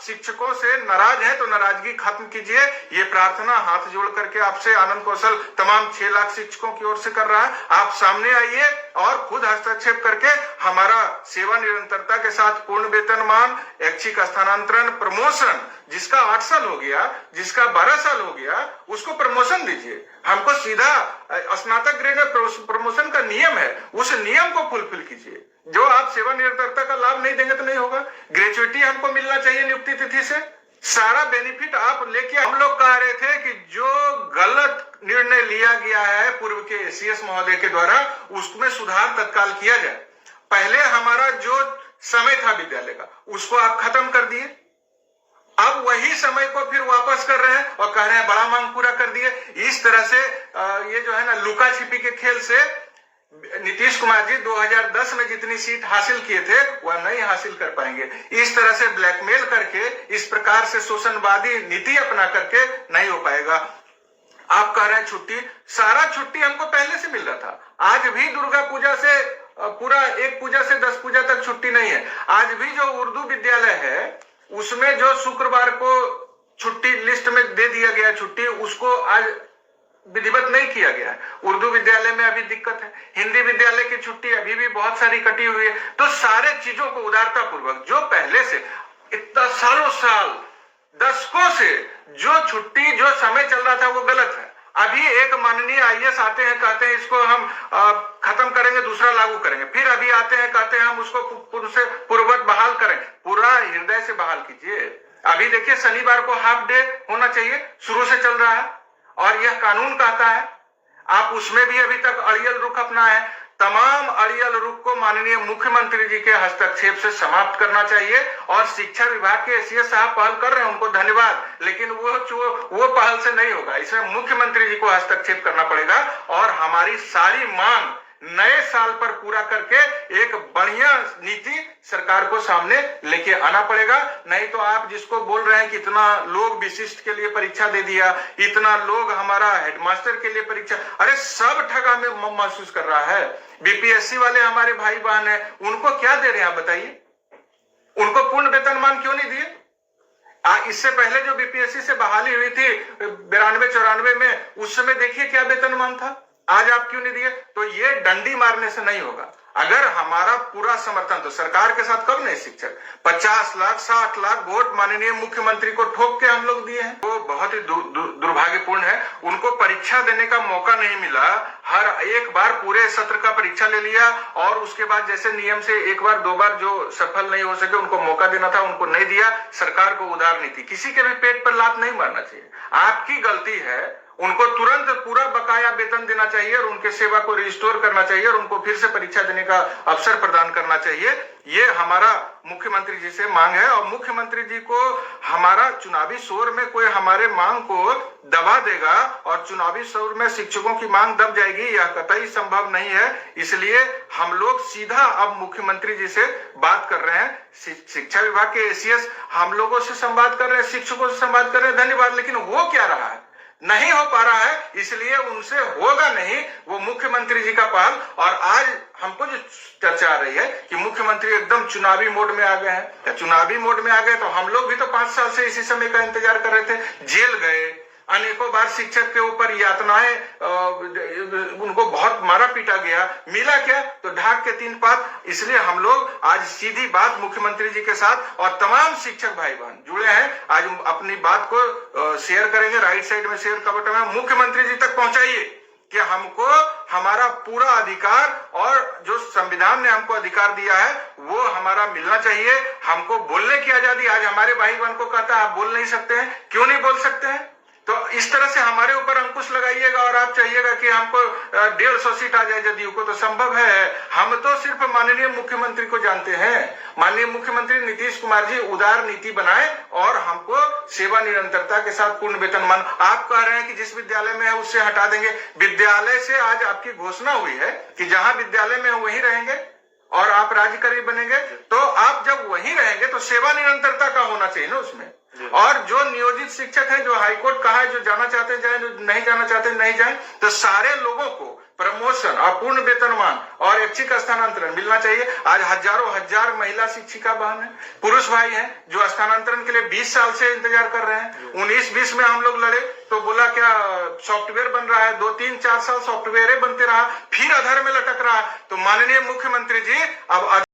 शिक्षकों से नाराज हैं तो नाराजगी खत्म कीजिए। ये प्रार्थना हाथ जोड़ करके आपसे आनंद कौशल तमाम 6 लाख शिक्षकों की ओर से कर रहा है। आप सामने आइए और खुद हस्तक्षेप करके हमारा सेवा निरंतरता के साथ पूर्ण वेतनमान, ऐच्छिक स्थानांतरण, प्रमोशन, जिसका 8 साल हो गया, जिसका 12 साल हो गया, उसको प्रमोशन दीजिए। हमको सीधा स्नातक ग्रेड में प्रमोशन का नियम है, उस नियम को फुलफिल कीजिए। जो आप सेवा निरंतरता का लाभ नहीं देंगे तो नहीं होगा। ग्रेजुएटी हमको मिलना चाहिए नियुक्ति तिथि से, सारा बेनिफिट आप लेके। हम लोग कह रहे थे कि जो गलत निर्णय लिया गया है पूर्व के सीएस महोदय के द्वारा, उसमें सुधार तत्काल किया जाए। पहले हमारा जो समय था विद्यालय का, उसको आप खत्म कर दिए, अब वही समय को फिर वापस कर रहे हैं और कह रहे हैं बड़ा मांग पूरा कर दिए। इस तरह से ये जो है ना, लुका छिपी के खेल से नीतीश कुमार जी 2010 में जितनी सीट हासिल किए थे वह नहीं हासिल कर पाएंगे। इस तरह से ब्लैकमेल करके, इस प्रकार से शोषणवादी नीति अपना करके नहीं हो पाएगा। आप कह रहे हैं छुट्टी, सारा छुट्टी हमको पहले से मिल रहा था। आज भी दुर्गा पूजा से पूरा एक पूजा से 10 पूजा तक छुट्टी नहीं है। आज भी जो उर्दू विद्यालय है उसमें जो शुक्रवार को छुट्टी लिस्ट में दे दिया गया छुट्टी, उसको आज विधिवत नहीं किया गया है। उर्दू विद्यालय में अभी दिक्कत है, हिंदी विद्यालय की छुट्टी अभी भी बहुत सारी कटी हुई है। तो सारे चीजों को उदारता पूर्वक, जो पहले से इतना सालों साल, दशकों से जो छुट्टी, जो समय चल रहा था वो गलत है। अभी एक माननीय आईएएस आते हैं, कहते हैं इसको हम खत्म करेंगे, दूसरा लागू करेंगे। फिर अभी आते हैं, कहते हैं हम उसको पूर्ववत बहाल करें। पूरा हृदय से बहाल कीजिए। अभी देखिए शनिवार को हाफ डे होना चाहिए, शुरू से चल रहा है और यह कानून कहता है। आप उसमें भी अभी तक अड़ियल रुख अपना है। तमाम अड़ियल रुख को माननीय मुख्यमंत्री जी के हस्तक्षेप से समाप्त करना चाहिए। और शिक्षा विभाग के एसीएस साहब पहल कर रहे हैं, उनको धन्यवाद, लेकिन वो पहल से नहीं होगा। इसमें मुख्यमंत्री जी को हस्तक्षेप करना पड़ेगा और हमारी सारी मांग नए साल पर पूरा करके एक बढ़िया नीति सरकार को सामने लेके आना पड़ेगा। नहीं तो आप जिसको बोल रहे हैं कि इतना लोग विशिष्ट के लिए परीक्षा दे दिया, इतना लोग हमारा हेडमास्टर के लिए परीक्षा, अरे सब ठगा में महसूस कर रहा है। बीपीएससी वाले हमारे भाई बहन है, उनको क्या दे रहे हैं आप बताइए? उनको पूर्ण वेतनमान क्यों नहीं दिए? इससे पहले जो बीपीएससी से बहाली हुई थी 92-94 में, उस समय देखिए क्या वेतनमान था। आज आप क्यों नहीं दिए? तो ये डंडी मारने से नहीं होगा। अगर हमारा पूरा समर्थन, तो सरकार के साथ कब नहीं शिक्षक 50 लाख 60 लाख वोट माननीय मुख्यमंत्री को ठोक के हम लोग दिए हैं। वो बहुत ही दुर्भाग्यपूर्ण है। उनको परीक्षा देने का मौका नहीं मिला। हर एक बार पूरे सत्र का परीक्षा ले लिया और उसके बाद जैसे नियम से एक बार 2 बार जो सफल नहीं हो सके उनको मौका देना था, उनको नहीं दिया। सरकार को उदार नीति, किसी के भी पेट पर लात नहीं मारना चाहिए। आपकी गलती है, उनको तुरंत पूरा बकाया वेतन देना चाहिए और उनके सेवा को रिस्टोर करना चाहिए और उनको फिर से परीक्षा देने का अवसर प्रदान करना चाहिए। ये हमारा मुख्यमंत्री जी से मांग है। और मुख्यमंत्री जी को हमारा चुनावी शोर में कोई हमारे मांग को दबा देगा और चुनावी शोर में शिक्षकों की मांग दब जाएगी, यह कतई संभव नहीं है। इसलिए हम लोग सीधा अब मुख्यमंत्री जी से बात कर रहे हैं। शिक्षा विभाग के एसीएस हम लोगों से संवाद कर रहे हैं, शिक्षकों से संवाद कर रहे हैं, धन्यवाद। लेकिन हो क्या रहा है? नहीं हो पा रहा है, इसलिए उनसे होगा नहीं। वो मुख्यमंत्री जी का पहल। और आज हमको जो चर्चा आ रही है कि मुख्यमंत्री एकदम चुनावी मोड में आ गए हैं, चुनावी मोड में आ गए तो हम लोग भी तो 5 साल से इसी समय का इंतजार कर रहे थे। जेल गए, अनेकों बार शिक्षक के ऊपर यातनाएं, उनको बहुत मारा पीटा गया, मिला क्या? तो ढाक के 3 पात। इसलिए हम लोग आज सीधी बात मुख्यमंत्री जी के साथ और तमाम शिक्षक भाई बहन जुड़े हैं, आज अपनी बात को शेयर करेंगे। राइट साइड में शेयर का बटन है, मुख्यमंत्री जी तक पहुंचाइए कि हमको हमारा पूरा अधिकार और जो संविधान ने हमको अधिकार दिया है वो हमारा मिलना चाहिए। हमको बोलने की आजादी, आज हमारे भाई बहन को कहता है आप बोल नहीं सकते हैं, क्यों नहीं बोल सकते हैं? तो इस तरह से हमारे ऊपर अंकुश लगाइएगा और आप चाहिएगा कि हमको 150 सीट आ जाए जदयू को, तो संभव है? हम तो सिर्फ माननीय मुख्यमंत्री को जानते हैं। माननीय मुख्यमंत्री नीतीश कुमार जी उदार नीति बनाए और हमको सेवा निरंतरता के साथ पूर्ण वेतनमान। आप कह रहे हैं कि जिस विद्यालय में है उससे हटा देंगे। विद्यालय से आज आपकी घोषणा हुई है कि जहां विद्यालय में है वहीं रहेंगे और आप राज्यकर्मी बनेंगे। तो आप जब वहीं रहेंगे तो सेवा निरंतरता का होना चाहिए ना उसमें। और जो नियोजित शिक्षक हैं, जो हाईकोर्ट कहा है, जो जाना चाहते हैं जाए, जो नहीं जाना चाहते नहीं जाए। तो सारे लोगों को प्रमोशन और पूर्ण वेतनमान और ऐच्छिक स्थानांतरण मिलना चाहिए। आज हजारों हजार महिला शिक्षिका बहन है, पुरुष भाई हैं जो स्थानांतरण के लिए 20 साल से इंतजार कर रहे हैं। 19-20 में हम लोग लड़े तो बोला क्या सॉफ्टवेयर बन रहा है, 2-3-4 साल सॉफ्टवेयर बनते रहा, फिर अधर में लटक रहा। तो माननीय मुख्यमंत्री जी अब